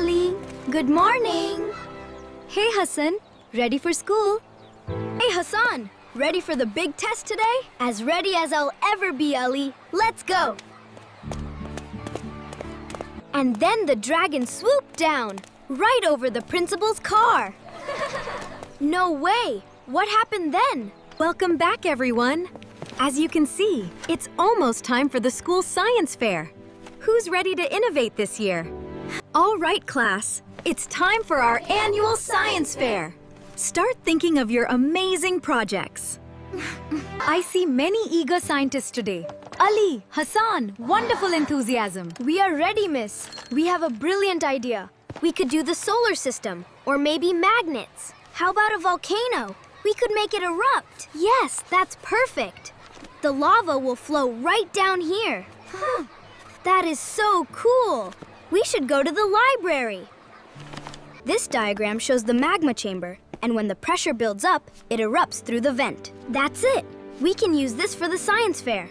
Ali. Good morning. Hey, Hassan. Ready for school? Hey, Hassan. Ready for the big test today? As ready as I'll ever be, Ali. Let's go. And then the dragon swooped down, right over the principal's car. No way! What happened then? Welcome back, everyone. As you can see, it's almost time for the school science fair. Who's ready to innovate this year? All right, class. It's time for our annual science fair. Start thinking of your amazing projects. I see many eager scientists today. Ali, Hassan, wonderful enthusiasm. We are ready, miss. We have a brilliant idea. We could do the solar system, or maybe magnets. How about a volcano? We could make it erupt. Yes, that's perfect. The lava will flow right down here. That is so cool. We should go to the library. This diagram shows the magma chamber, and when the pressure builds up, it erupts through the vent. That's it. We can use this for the science fair.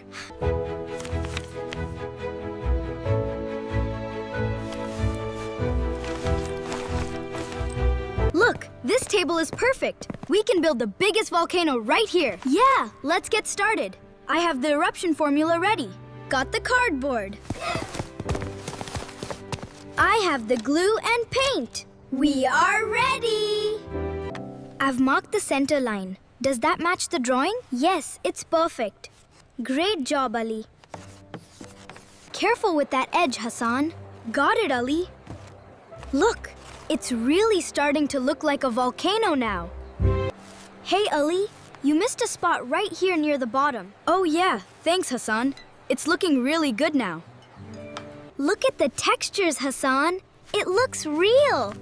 Look, this table is perfect. We can build the biggest volcano right here. Yeah, let's get started. I have the eruption formula ready. Got the cardboard. I have the glue and paint. We are ready! I've marked the center line. Does that match the drawing? Yes, it's perfect. Great job, Ali. Careful with that edge, Hassan. Got it, Ali. Look, it's really starting to look like a volcano now. Hey, Ali, you missed a spot right here near the bottom. Oh yeah, thanks, Hassan. It's looking really good now. Look at the textures, Hassan. It looks real.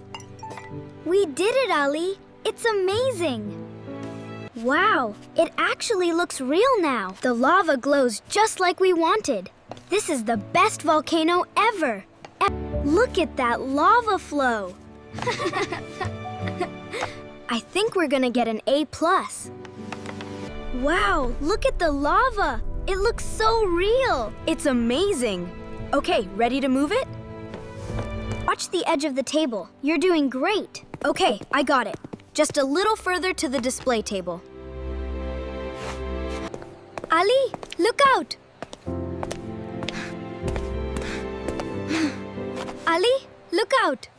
We did it, Ali. It's amazing. Wow, it actually looks real now. The lava glows just like we wanted. This is the best volcano ever. Look at that lava flow. I think we're gonna get an A+. Wow, look at the lava. It looks so real. It's amazing. Okay, ready to move it? Watch the edge of the table. You're doing great. Okay, I got it. Just a little further to the display table. Ali, look out! Ali, look out!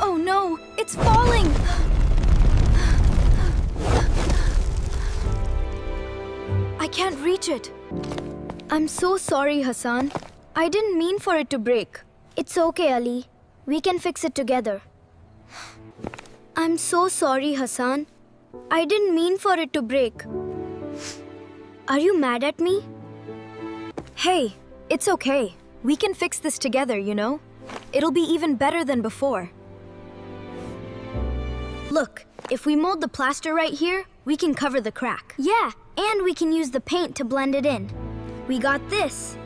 Oh no, it's falling! I can't reach it. I'm so sorry, Hassan. I didn't mean for it to break. It's okay, Ali. We can fix it together. I'm so sorry, Hassan. I didn't mean for it to break. Are you mad at me? Hey, it's okay. We can fix this together, you know? It'll be even better than before. Look, if we mold the plaster right here, we can cover the crack. Yeah, and we can use the paint to blend it in. We got this.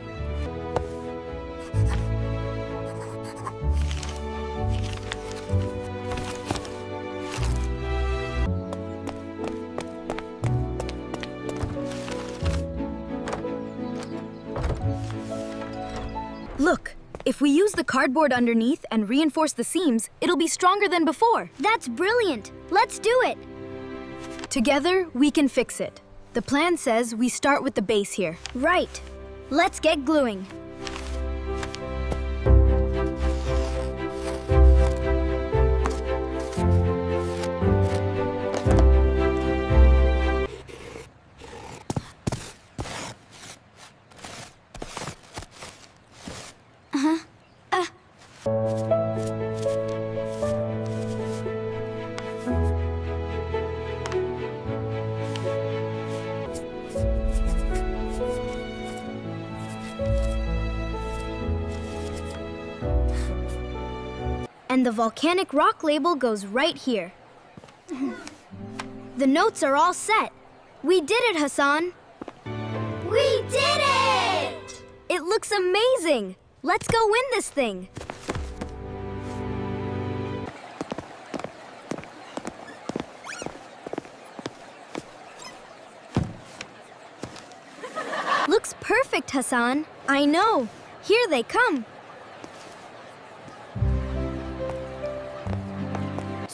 Look, if we use the cardboard underneath and reinforce the seams, it'll be stronger than before. That's brilliant. Let's do it. Together, we can fix it. The plan says we start with the base here. Right. Let's get gluing. And the volcanic rock label goes right here. The notes are all set. We did it, Hassan! We did it! It looks amazing! Let's go win this thing! Looks perfect, Hassan. I know. Here they come.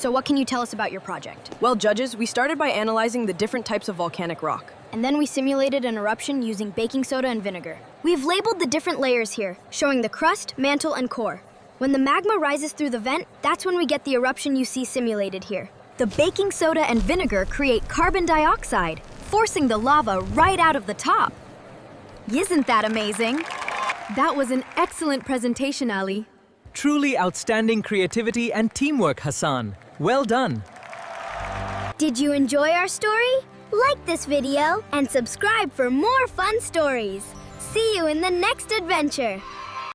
So what can you tell us about your project? Well, judges, we started by analyzing the different types of volcanic rock. And then we simulated an eruption using baking soda and vinegar. We've labeled the different layers here, showing the crust, mantle, and core. When the magma rises through the vent, that's when we get the eruption you see simulated here. The baking soda and vinegar create carbon dioxide, forcing the lava right out of the top. Isn't that amazing? That was an excellent presentation, Ali. Truly outstanding creativity and teamwork, Hassan. Well done. Did you enjoy our story? Like this video and subscribe for more fun stories. See you in the next adventure.